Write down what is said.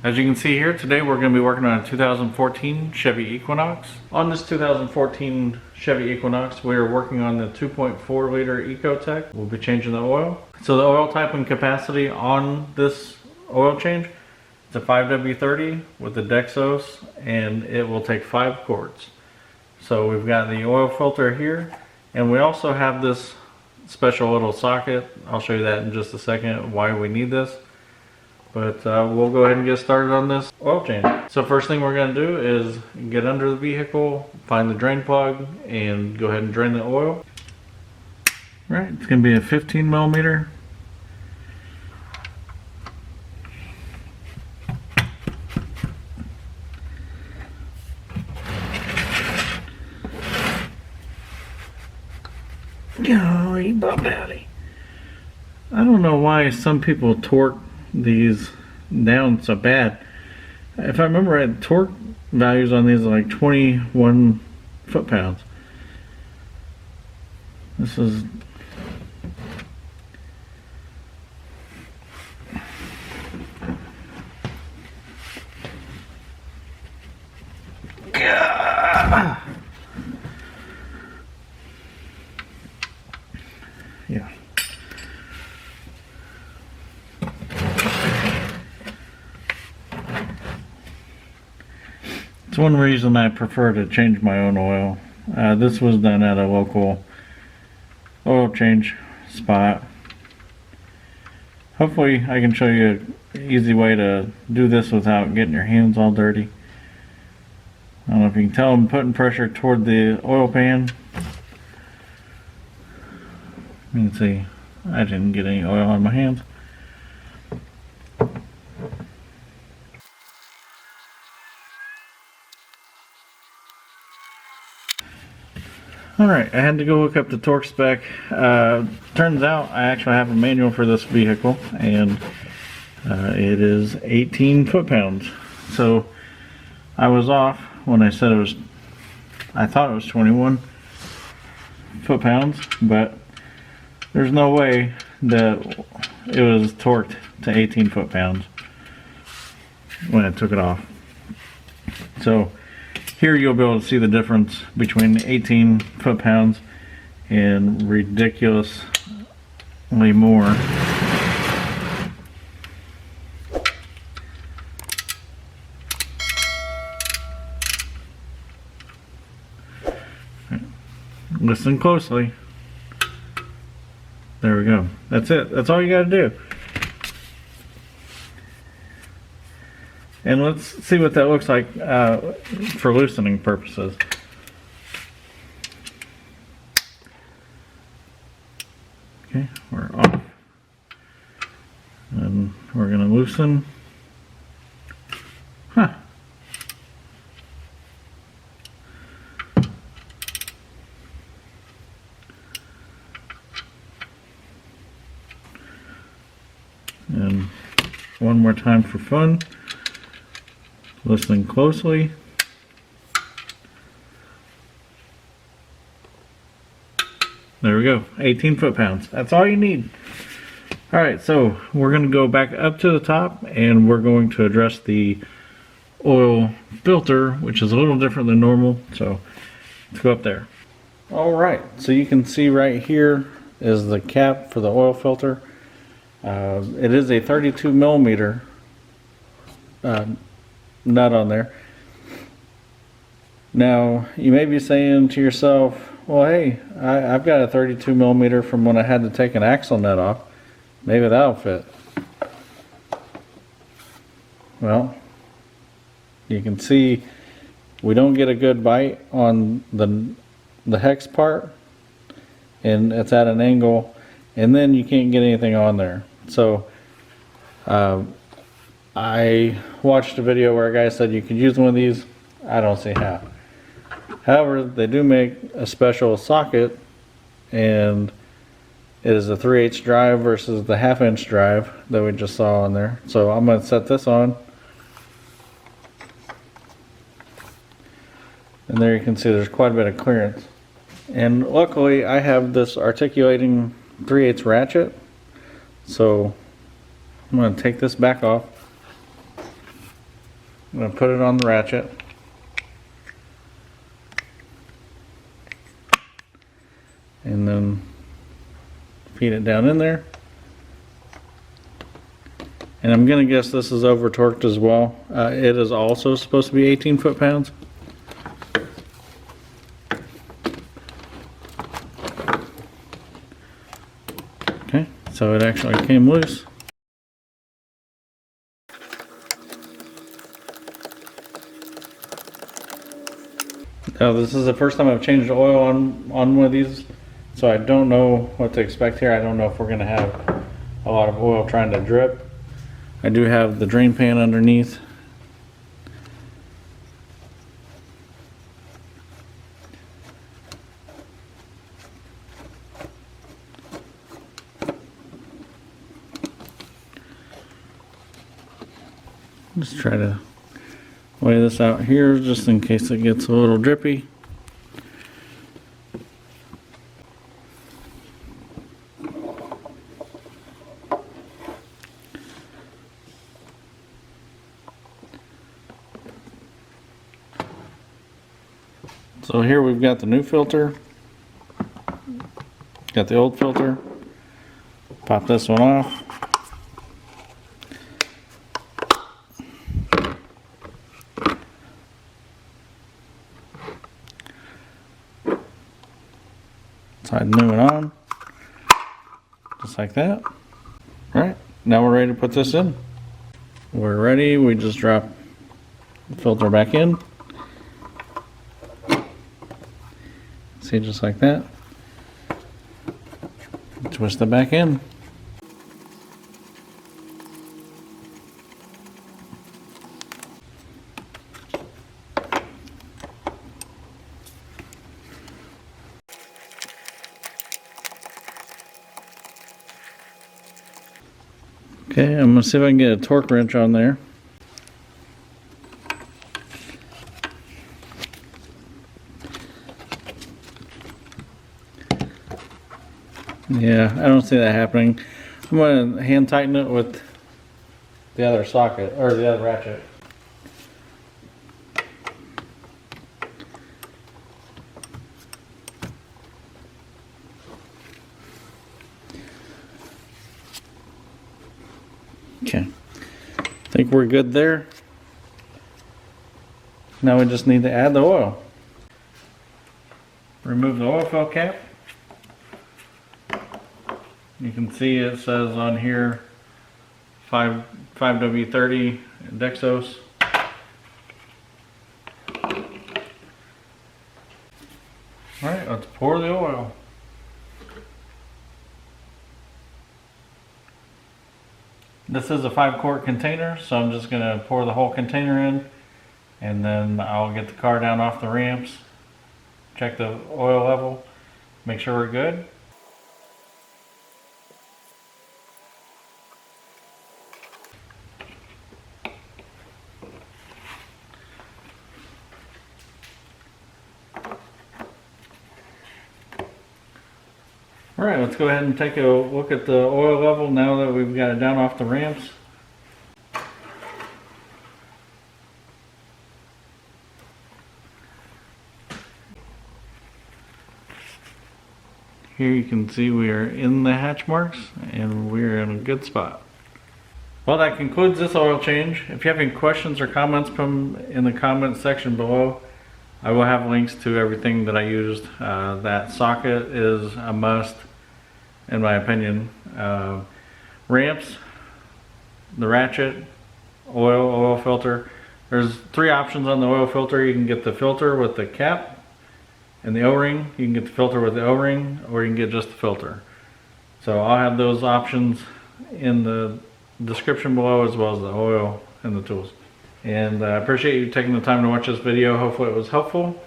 As you can see here, today we're going to be working on a 2014 Chevy Equinox. On this 2014 Chevy Equinox, we are working on the 2.4 liter EcoTec. We'll be changing the oil. So the oil type and capacity on this oil change, it's a 5W30 with the DEXOS, and it will take 5 quarts. So we've got the oil filter here, and we also have this special little socket. I'll show you that in just a second, why we need this. But we'll go ahead and get started on this oil change. So first thing we're going to do is get under the vehicle, find the drain plug, and go ahead and drain the oil. Right, it's going to be a 15 millimeter. Golly, Bob Daddy. I don't know why some people torque these down so bad. If I remember right, torque values on these are like 21 foot-pounds. This is yeah. It's one reason I prefer to change my own oil. This was done at a local oil change spot. Hopefully I can show you an easy way to do this without getting your hands all dirty. I don't know if you can tell I'm putting pressure toward the oil pan. You can see I didn't get any oil on my hands. Alright, I had to go look up the torque spec. Turns out I actually have a manual for this vehicle, and it is 18 foot-pounds. So I was off when I said I thought it was 21 foot-pounds, but there's no way that it was torqued to 18 foot-pounds when I took it off. So here you'll be able to see the difference between 18 foot-pounds and ridiculously more. Listen closely. There we go. That's it. That's all you got to do. And let's see what that looks like for loosening purposes. Okay, we're off. And we're going to loosen. Huh. And one more time for fun. Listening closely. There we go, 18 foot-pounds. That's all you need. Alright, so we're going to go back up to the top, and we're going to address the oil filter, which is a little different than normal. So let's go up there. Alright, so you can see right here is the cap for the oil filter. It is a 32 millimeter nut on there. Now you may be saying to yourself, well, hey, I've got a 32 millimeter from when I had to take an axle nut off. Maybe that'll fit. Well, you can see we don't get a good bite on the hex part, and it's at an angle, and then you can't get anything on there. So I watched a video where a guy said you could use one of these. I don't see how. However, they do make a special socket, and it is a 3/8 drive versus the 1/2 inch drive that we just saw on there. So I'm going to set this on, and there you can see there's quite a bit of clearance. And luckily I have this articulating 3/8 ratchet, so I'm going to take this back off. I'm going to put it on the ratchet. And then feed it down in there. And I'm going to guess this is over torqued as well. It is also supposed to be 18 foot-pounds. Okay, so it actually came loose. Now this is the first time I've changed oil on one of these, so I don't know what to expect here. I don't know if we're going to have a lot of oil trying to drip. I do have the drain pan underneath. Just try to lay this out here just in case it gets a little drippy. So here we've got the new filter, got the old filter. Pop this one off. Slide the new one on, just like that. All right, now we're ready to put this in. We're ready, we just drop the filter back in. See, just like that. Twist it back in. Okay, I'm gonna see if I can get a torque wrench on there. Yeah, I don't see that happening. I'm going to hand tighten it with the other socket, or the other ratchet. Okay, I think we're good there. Now we just need to add the oil. Remove the oil fill cap. You can see it says on here 5W30 DEXOS. Alright, let's pour the oil. This is a 5-quart container, so I'm just going to pour the whole container in, and then I'll get the car down off the ramps, check the oil level, make sure we're good. Alright, let's go ahead and take a look at the oil level now that we've got it down off the ramps. Here you can see we are in the hatch marks and we're in a good spot. Well, that concludes this oil change. If you have any questions or comments, put them in the comments section below. I will have links to everything that I used. That socket is a must, in my opinion. Ramps, the ratchet, oil filter. There's 3 options on the oil filter. You can get the filter with the cap and the O-ring. You can get the filter with the O-ring, or you can get just the filter. So I'll have those options in the description below, as well as the oil and the tools. And I appreciate you taking the time to watch this video. Hopefully it was helpful.